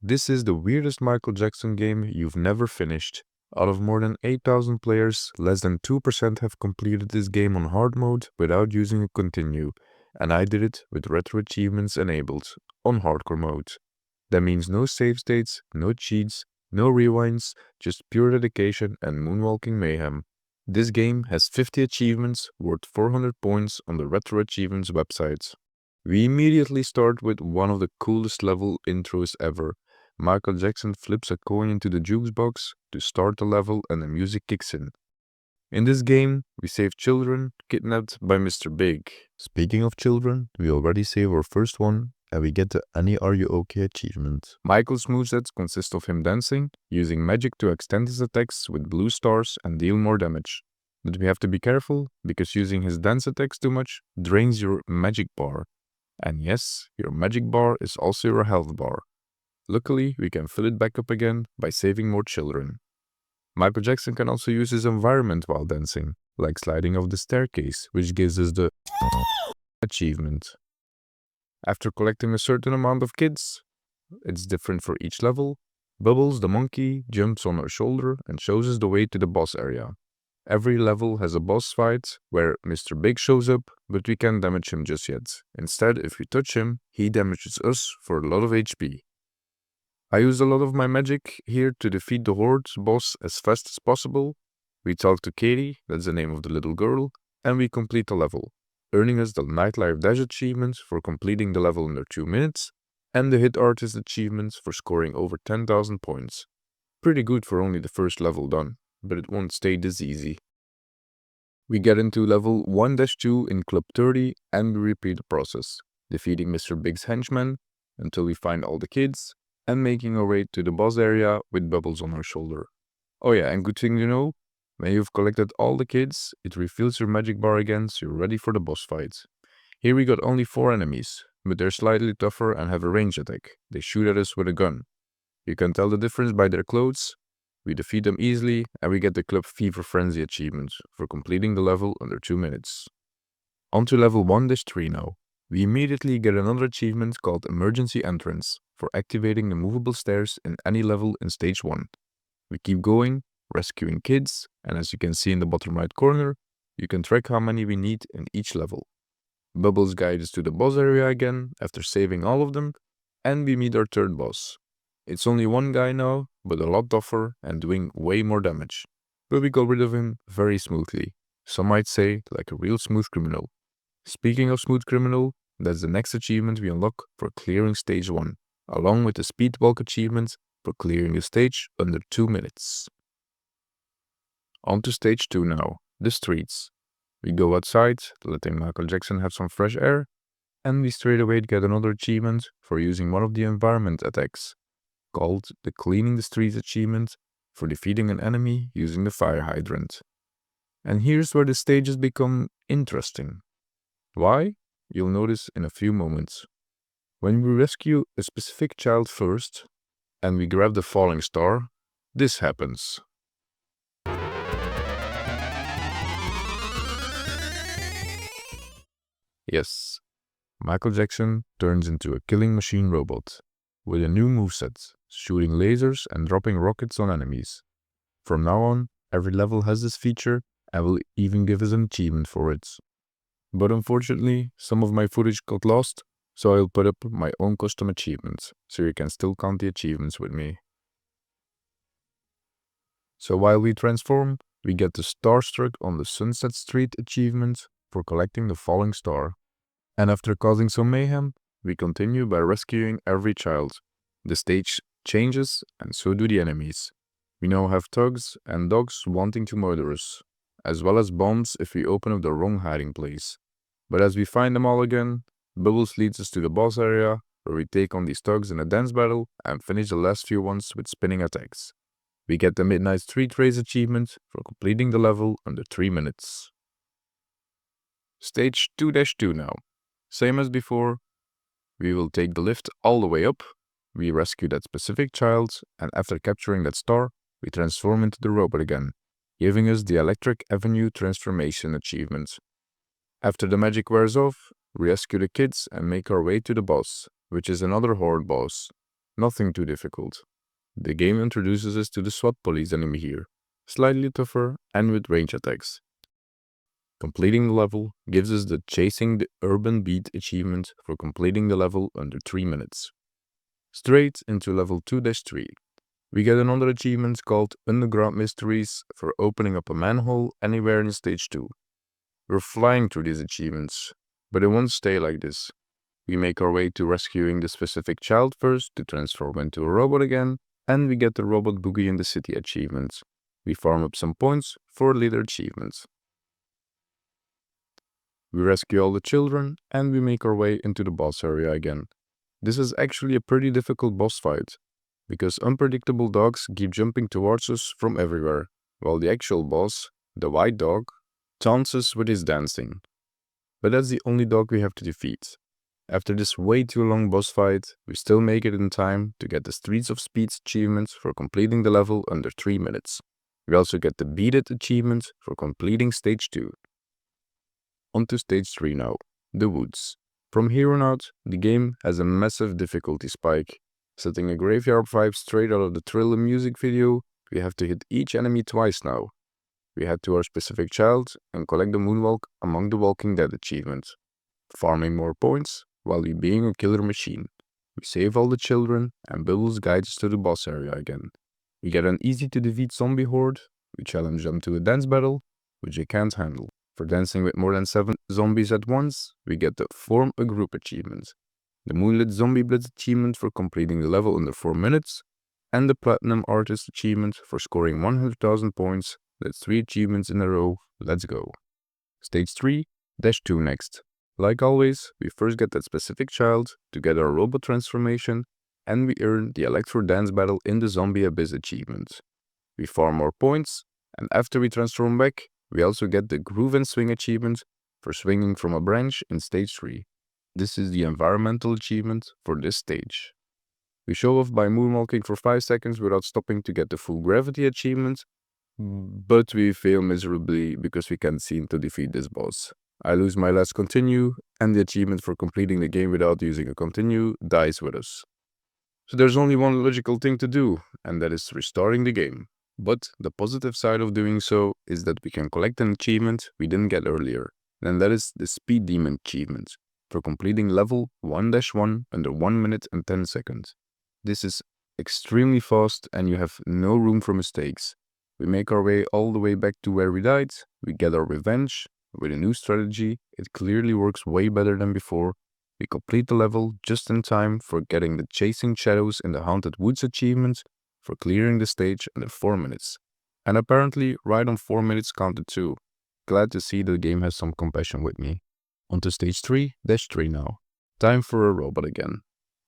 This is the weirdest Michael Jackson game you've never finished. Out of more than 8,000 players, less than 2% have completed this game on hard mode without using a continue, and I did it with retro achievements enabled, on hardcore mode. That means no save states, no cheats, no rewinds, just pure dedication and moonwalking mayhem. This game has 50 achievements worth 400 points on the RetroAchievements website. We immediately start with one of the coolest level intros ever. Michael Jackson flips a coin into the jukebox to start the level and the music kicks in. In this game, we save children kidnapped by Mr. Big. Speaking of children, we already saved our first one and we get the Any Are You OK achievement. Michael's movesets consist of him dancing, using magic to extend his attacks with blue stars and deal more damage. But we have to be careful, because using his dance attacks too much drains your magic bar. And yes, your magic bar is also your health bar. Luckily, we can fill it back up again by saving more children. Michael Jackson can also use his environment while dancing, like sliding off the staircase, which gives us the achievement. After collecting a certain amount of kids, it's different for each level, Bubbles the monkey jumps on our shoulder and shows us the way to the boss area. Every level has a boss fight where Mr. Big shows up, but we can't damage him just yet. Instead, if we touch him, he damages us for a lot of HP. I used a lot of my magic here to defeat the Horde boss as fast as possible. We talk to Katie, that's the name of the little girl, and we complete the level, earning us the Nightlife Dash achievement for completing the level under 2 minutes, and the Hit Artist achievement for scoring over 10,000 points. Pretty good for only the first level done, but it won't stay this easy. We get into level 1-2 in Club 30 and we repeat the process, defeating Mr. Big's henchmen until we find all the kids, and making our way to the boss area with Bubbles on our shoulder. Oh yeah, and good thing you know, when you've collected all the kids, it refills your magic bar again so you're ready for the boss fight. Here we got only 4 enemies, but they're slightly tougher and have a range attack. They shoot at us with a gun. You can tell the difference by their clothes. We defeat them easily and we get the Club Fever Frenzy achievement for completing the level under 2 minutes. On to level 1-3 now. We immediately get another achievement called Emergency Entrance for activating the movable stairs in any level in stage 1. We keep going, rescuing kids, and as you can see in the bottom right corner, you can track how many we need in each level. Bubbles guides us to the boss area again after saving all of them, and we meet our third boss. It's only one guy now, but a lot tougher and doing way more damage. But we got rid of him very smoothly. Some might say like a real smooth criminal. Speaking of smooth criminal, that's the next achievement we unlock for clearing stage 1, along with the speedwalk achievement for clearing the stage under 2 minutes. On to stage 2 now, the streets. We go outside, letting Michael Jackson have some fresh air, and we straight away get another achievement for using one of the environment attacks, called the Cleaning the Streets achievement for defeating an enemy using the fire hydrant. And here's where the stages become interesting. Why? You'll notice in a few moments. When we rescue a specific child first, and we grab the falling star, this happens. Yes, Michael Jackson turns into a killing machine robot, with a new moveset, shooting lasers and dropping rockets on enemies. From now on, every level has this feature and will even give us an achievement for it. But unfortunately, some of my footage got lost, so I'll put up my own custom achievements, so you can still count the achievements with me. So while we transform, we get the Starstruck on the Sunset Street achievement for collecting the falling star. And after causing some mayhem, we continue by rescuing every child. The stage changes, and so do the enemies. We now have thugs and dogs wanting to murder us, as well as bombs if we open up the wrong hiding place. But as we find them all again, Bubbles leads us to the boss area, where we take on these thugs in a dance battle and finish the last few ones with spinning attacks. We get the Midnight Street Race achievement for completing the level under 3 minutes. Stage 2-2 now. Same as before, we will take the lift all the way up, we rescue that specific child, and after capturing that star, we transform into the robot again, giving us the Electric Avenue Transformation achievement. After the magic wears off, we rescue the kids and make our way to the boss, which is another Horde boss. Nothing too difficult. The game introduces us to the SWAT police enemy here, slightly tougher and with range attacks. Completing the level gives us the Chasing the Urban Beat achievement for completing the level under 3 minutes. Straight into level 2-3. We get another achievement called Underground Mysteries for opening up a manhole anywhere in stage 2. We're flying through these achievements, but it won't stay like this. We make our way to rescuing the specific child first to transform into a robot again, and we get the Robot Boogie in the City achievement. We farm up some points for leader achievements. We rescue all the children, and we make our way into the boss area again. This is actually a pretty difficult boss fight, because unpredictable dogs keep jumping towards us from everywhere, while the actual boss, the white dog, taunts us with his dancing. But that's the only dog we have to defeat. After this way too long boss fight, we still make it in time to get the Streets of Speed achievement for completing the level under 3 minutes. We also get the Beat It achievement for completing stage 2. On to stage 3 now, the woods. From here on out, the game has a massive difficulty spike. Setting a graveyard vibe straight out of the Thriller music video, we have to hit each enemy twice now. We head to our specific child and collect the Moonwalk among the Walking Dead achievement, farming more points while we being a killer machine. We save all the children and Bubbles guides us to the boss area again. We get an easy to defeat zombie horde, we challenge them to a dance battle, which they can't handle. For dancing with more than 7 zombies at once, we get the Form a Group achievement, the Moonlit Zombie Blitz achievement for completing the level under 4 minutes, and the Platinum Artist achievement for scoring 100,000 points. That's 3 achievements in a row, let's go. Stage 3-2 next. Like always, we first get that specific child to get our robot transformation, and we earn the Electro Dance Battle in the Zombie Abyss achievement. We farm more points, and after we transform back, we also get the Groove and Swing achievement for swinging from a branch in stage 3. This is the environmental achievement for this stage. We show off by moonwalking for 5 seconds without stopping to get the full gravity achievement, but we fail miserably because we can't seem to defeat this boss. I lose my last continue, and the achievement for completing the game without using a continue dies with us. So there's only one logical thing to do, and that is restoring the game. But the positive side of doing so is that we can collect an achievement we didn't get earlier, and that is the Speed Demon achievement for completing level 1-1 under 1 minute and 10 seconds. This is extremely fast and you have no room for mistakes. We make our way all the way back to where we died, we get our revenge. With a new strategy, it clearly works way better than before. We complete the level just in time for getting the Chasing Shadows in the Haunted Woods achievement for clearing the stage under 4 minutes. And apparently right on 4 minutes counted too. Glad to see the game has some compassion with me. On to stage 3-3 now. Time for a robot again.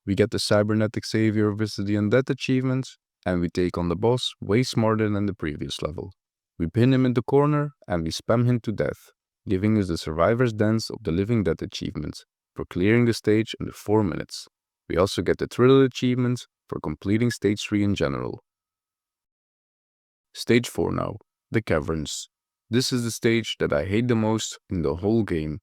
We get the Cybernetic Savior vs the Undead achievement, and we take on the boss way smarter than the previous level. We pin him in the corner and we spam him to death, giving us the Survivor's Dance of the Living Dead achievement for clearing the stage under 4 minutes. We also get the Thriller achievement for completing stage 3 in general. Stage 4 now, the Caverns. This is the stage that I hate the most in the whole game.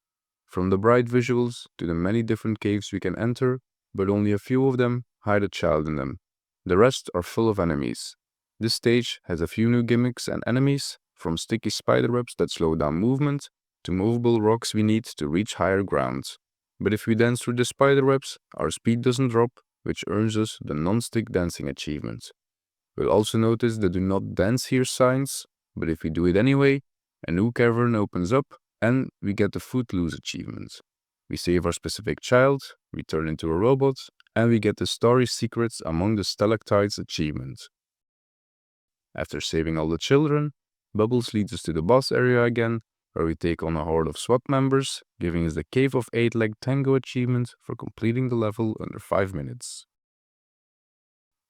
From the bright visuals to the many different caves we can enter, but only a few of them hide a child in them. The rest are full of enemies. This stage has a few new gimmicks and enemies, from sticky spider webs that slow down movement, to movable rocks we need to reach higher ground. But if we dance through the spider webs, our speed doesn't drop, which earns us the non-stick dancing achievement. We'll also notice the Do Not Dance Here signs, but if we do it anyway, a new cavern opens up and we get the Footloose achievement. We save our specific child, we turn into a robot, and we get the Starry Secrets Among the Stalactites achievement. After saving all the children, Bubbles leads us to the boss area again, where we take on a horde of SWAT members, giving us the Cave of 8-Leg Tango achievement for completing the level under 5 minutes.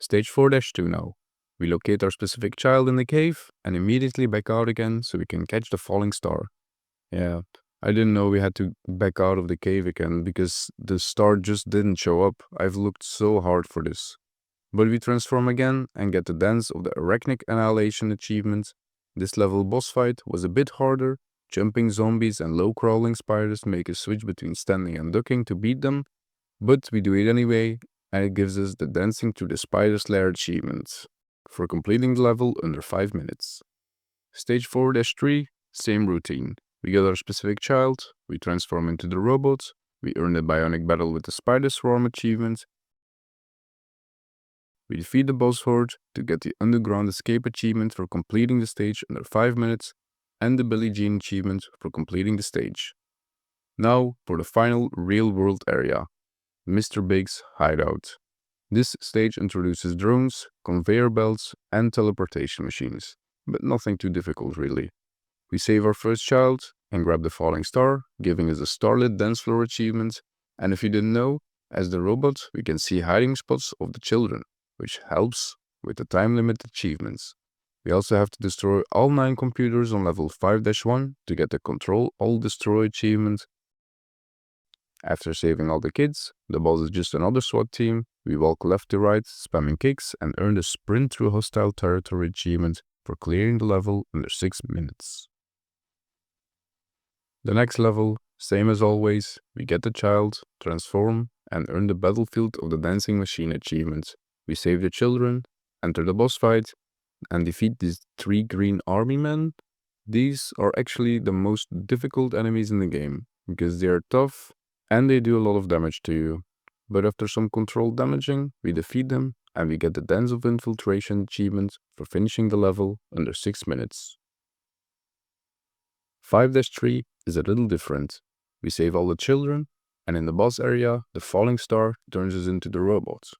Stage 4-2 now. We locate our specific child in the cave and immediately back out again so we can catch the falling star. Yeah, I didn't know we had to back out of the cave again because the star just didn't show up. I've looked so hard for this. But we transform again and get the Dance of the Arachnic Annihilation achievement. This level boss fight was a bit harder. Jumping zombies and low-crawling spiders make us switch between standing and ducking to beat them, but we do it anyway, and it gives us the Dancing Through the Spider's Lair achievement for completing the level under 5 minutes. Stage 4-3, same routine. We get our specific child, we transform into the robot, we earn the Bionic Battle with the Spider Swarm achievement, we defeat the boss horde to get the Underground Escape achievement for completing the stage under 5 minutes, and the Billie Jean achievement for completing the stage. Now for the final real-world area, Mr. Big's hideout. This stage introduces drones, conveyor belts, and teleportation machines, but nothing too difficult really. We save our first child and grab the falling star, giving us a starlit dance floor achievement, and if you didn't know, as the robot we can see hiding spots of the children, which helps with the time limit achievements. We also have to destroy all 9 computers on level 5-1 to get the Control All Destroy achievement. After saving all the kids, the boss is just another SWAT team. We walk left to right, spamming kicks, and earn the Sprint Through Hostile Territory achievement for clearing the level under 6 minutes. The next level, same as always, we get the child, transform, and earn the Battlefield of the Dancing Machine achievement. We save the children, enter the boss fight, and defeat these 3 green army men. These are actually the most difficult enemies in the game, because they are tough and they do a lot of damage to you. But after some controlled damaging, we defeat them and we get the Dance of Infiltration achievement for finishing the level under 6 minutes. 5-3 is a little different. We save all the children, and in the boss area, the falling star turns us into the robots.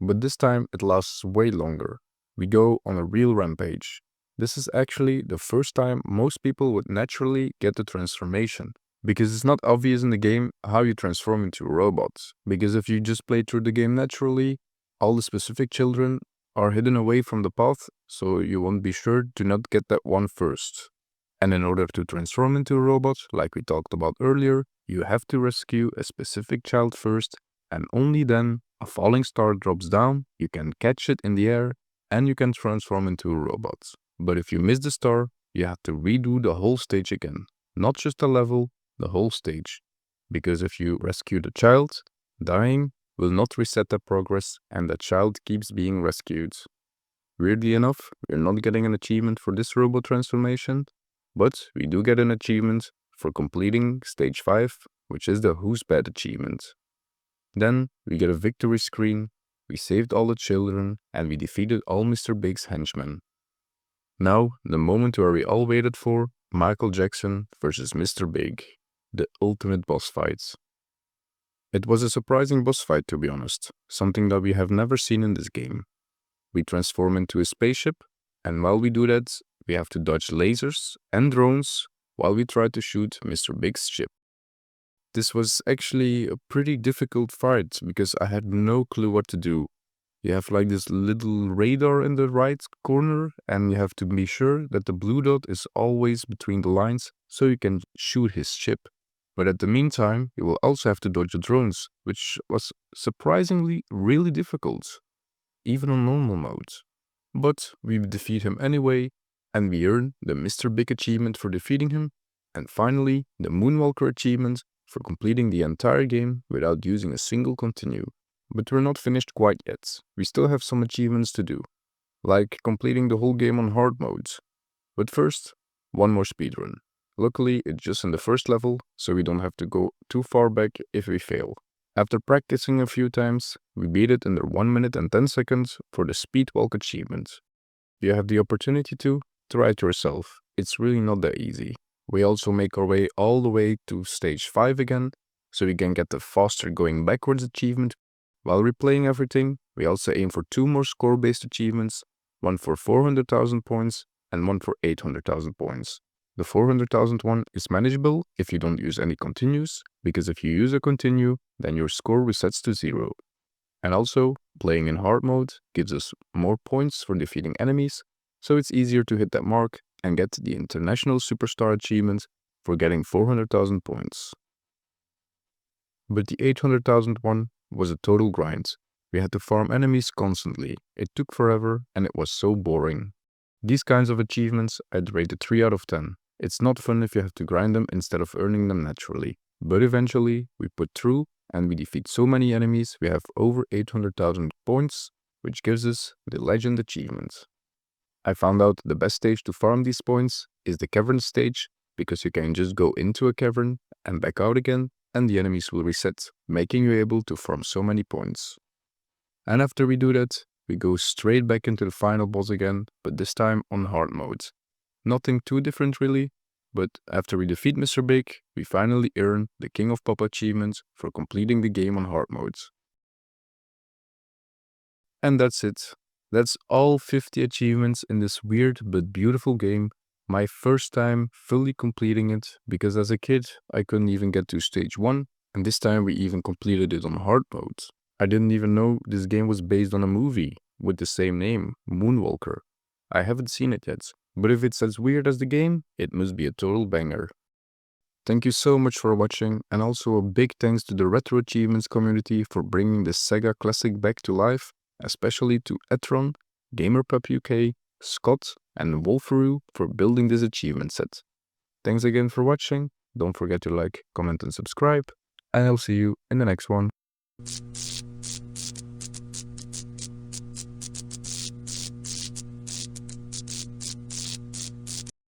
But this time it lasts way longer. We go on a real rampage. This is actually the first time most people would naturally get the transformation, because it's not obvious in the game how you transform into a robot. Because if you just play through the game naturally, all the specific children are hidden away from the path, so you won't be sure to not get that one first. And in order to transform into a robot, like we talked about earlier, you have to rescue a specific child first, and only then a falling star drops down, you can catch it in the air, and you can transform into a robot. But if you miss the star, you have to redo the whole stage again. Not just a level, the whole stage. Because if you rescue the child, dying will not reset the progress and the child keeps being rescued. Weirdly enough, we're not getting an achievement for this robot transformation, but we do get an achievement for completing stage 5, which is the Who's Bad achievement. Then we get a victory screen, we saved all the children, and we defeated all Mr. Big's henchmen. Now, the moment where we all waited for, Michael Jackson versus Mr. Big, the ultimate boss fight. It was a surprising boss fight, to be honest, something that we have never seen in this game. We transform into a spaceship, and while we do that, we have to dodge lasers and drones while we try to shoot Mr. Big's ship. This was actually a pretty difficult fight because I had no clue what to do. You have like this little radar in the right corner and you have to be sure that the blue dot is always between the lines so you can shoot his ship. But at the meantime, you will also have to dodge the drones, which was surprisingly really difficult, even on normal mode. But we defeat him anyway, and we earn the Mr. Big achievement for defeating him, and finally the Moonwalker achievement for completing the entire game without using a single continue. But we're not finished quite yet. We still have some achievements to do, like completing the whole game on hard mode. But first, one more speedrun. Luckily, it's just in the first level, so we don't have to go too far back if we fail. After practicing a few times, we beat it under 1 minute and 10 seconds for the Speedwalk achievement. If you have the opportunity to, try it yourself. It's really not that easy. We also make our way all the way to stage 5 again, so we can get the faster going backwards achievement. While replaying everything, we also aim for 2 more score-based achievements, one for 400,000 points and one for 800,000 points. The 400,000 one is manageable if you don't use any continues, because if you use a continue, then your score resets to 0. And also, playing in hard mode gives us more points for defeating enemies, so it's easier to hit that mark and get the International Superstar achievement for getting 400,000 points. But the 800,000 one was a total grind. We had to farm enemies constantly. It took forever and it was so boring. These kinds of achievements I'd rate a 3 out of 10. It's not fun if you have to grind them instead of earning them naturally. But eventually, we put through and we defeat so many enemies, we have over 800,000 points, which gives us the Legend achievement. I found out the best stage to farm these points is the cavern stage, because you can just go into a cavern and back out again, and the enemies will reset, making you able to farm so many points. And after we do that, we go straight back into the final boss again, but this time on hard mode. Nothing too different really, but after we defeat Mr. Big, we finally earn the King of Pop achievement for completing the game on hard mode. And that's it. That's all 50 achievements in this weird but beautiful game. My first time fully completing it, because as a kid I couldn't even get to stage 1, and this time we even completed it on hard mode. I didn't even know this game was based on a movie with the same name, Moonwalker. I haven't seen it yet, but if it's as weird as the game, it must be a total banger. Thank you so much for watching, and also a big thanks to the Retro Achievements community for bringing the Sega Classic back to life, especially to Etron, GamerPupUK, Scott, and Wolferhu for building this achievement set. Thanks again for watching, don't forget to like, comment and subscribe, and I'll see you in the next one.